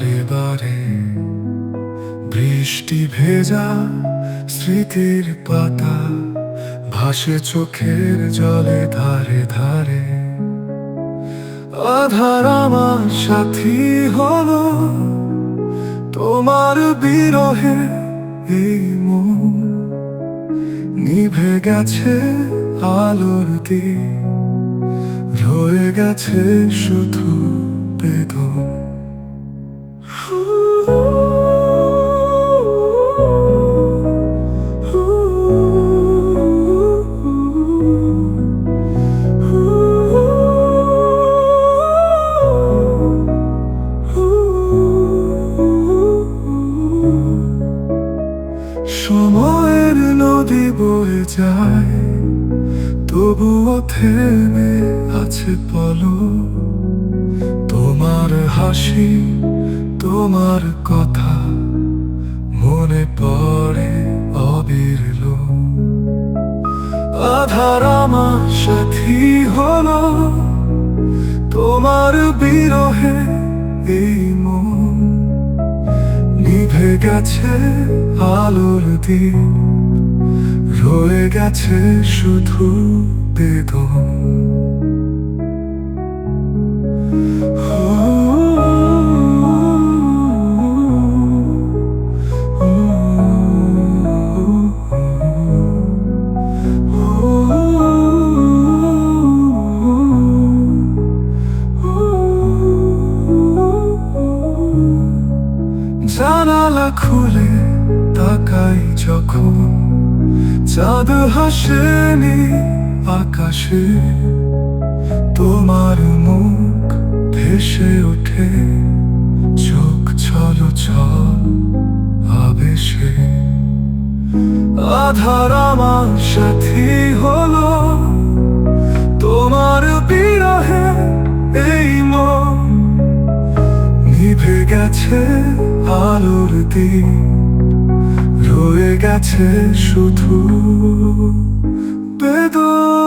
বারে বারে বৃষ্টি ভেজা স্মৃতির পাতা ভাসে চোখের জলে ধারে ধারে। আধার আমার সাথী হলো তোমার বিরহে, এই মন নিভে গেছে আলোর দিক, রয়ে গেছে শুধু বেদন। সময়ের নদী বয়ে যায়, তবুও থেমে আছে পলক। তোমার হাসি, তোমার কথা মনে পড়ে অবিরল। আধার আমার সাথী হলো তোমার বিরহে, এই মন নিভে গেছে আলোর দিক, রয়ে গেছে শুধু বেদন। জানালা খুলে তাকাই যখন, চাঁদ হাসেনি আকাশে। তোমার মুখ ভেসে ওঠে চোখ ছলছল আবেশে। আধার আমার সাথী হলো তোমার বিরহে, এই মন নিভে গেছে আলোর দিক, রয়ে গেছে শুধু বেদন।